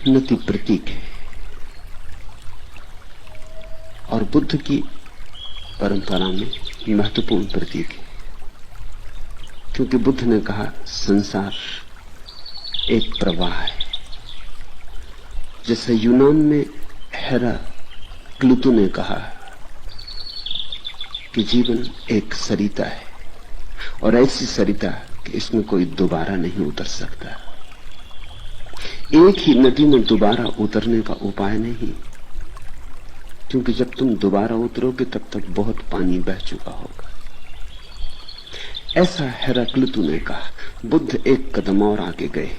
नति प्रतीक है और बुद्ध की परंपरा में महत्वपूर्ण प्रतीक है, क्योंकि बुद्ध ने कहा संसार एक प्रवाह है। जैसे यूनान में हेराक्लितु ने कहा कि जीवन एक सरिता है और ऐसी सरिता कि इसमें कोई दोबारा नहीं उतर सकता। एक ही नदी में दोबारा उतरने का उपाय नहीं, क्योंकि जब तुम दोबारा उतरोगे तब तक बहुत पानी बह चुका होगा। ऐसा हेराक्लितु ने कहा। बुद्ध एक कदम और आगे गए।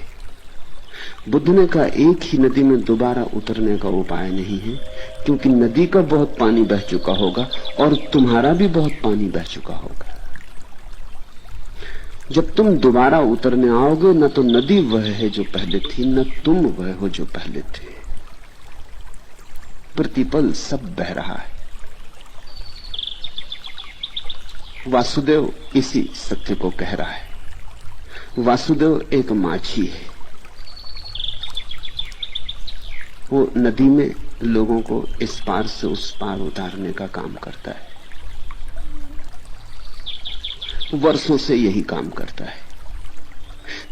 बुद्ध ने कहा एक ही नदी में दोबारा उतरने का उपाय नहीं है, क्योंकि नदी का बहुत पानी बह चुका होगा और तुम्हारा भी बहुत पानी बह चुका होगा। जब तुम दोबारा उतरने आओगे, न तो नदी वह है जो पहले थी, न तुम वह हो जो पहले थे। प्रतिपल सब बह रहा है। वासुदेव इसी सत्य को कह रहा है। वासुदेव एक माझी है। वो नदी में लोगों को इस पार से उस पार उतारने का काम करता है। वर्षों से यही काम करता है।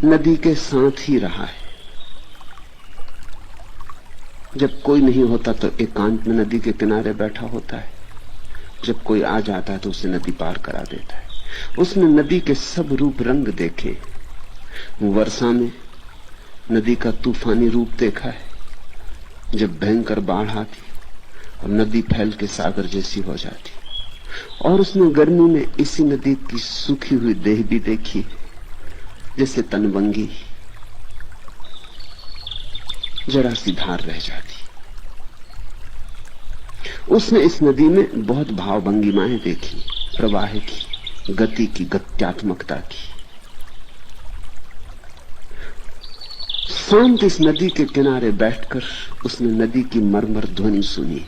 नदी के साथ ही रहा है। जब कोई नहीं होता तो एकांत में नदी के किनारे बैठा होता है। जब कोई आ जाता है तो उसे नदी पार करा देता है। उसने नदी के सब रूप रंग देखे। वर्षा में नदी का तूफानी रूप देखा है, जब भयंकर बाढ़ आती और नदी फैल के सागर जैसी हो जाती। और उसने गर्मी में इसी नदी की सूखी हुई देह भी देखी, जैसे तनवंगी जरा सी धार रह जाती। उसने इस नदी में बहुत भावभंगिमाएं देखी, प्रवाह की, गति की, गत्यात्मकता की। शांत इस नदी के किनारे बैठकर उसने नदी की मरमर ध्वनि सुनी।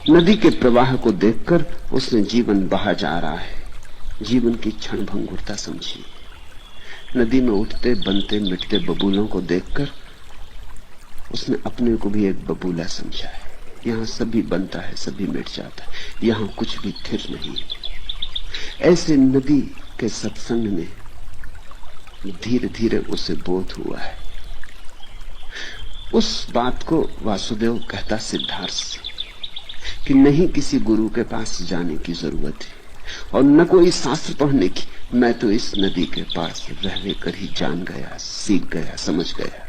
नदी के प्रवाह को देखकर उसने जीवन बहा जा रहा है, जीवन की क्षणभंगुरता समझी। नदी में उठते बनते मिटते बबूलों को देखकर उसने अपने को भी एक बबूला समझा है। यहां सभी बनता है, सभी मिट जाता है, यहां कुछ भी थिर नहीं। ऐसे नदी के सत्संग में धीरे धीरे उसे बोध हुआ है। उस बात को वासुदेव कहता सिद्धार्थ से कि नहीं किसी गुरु के पास जाने की जरूरत है और न कोई शास्त्र पढ़ने की। मैं तो इस नदी के पास रह कर ही जान गया, सीख गया, समझ गया।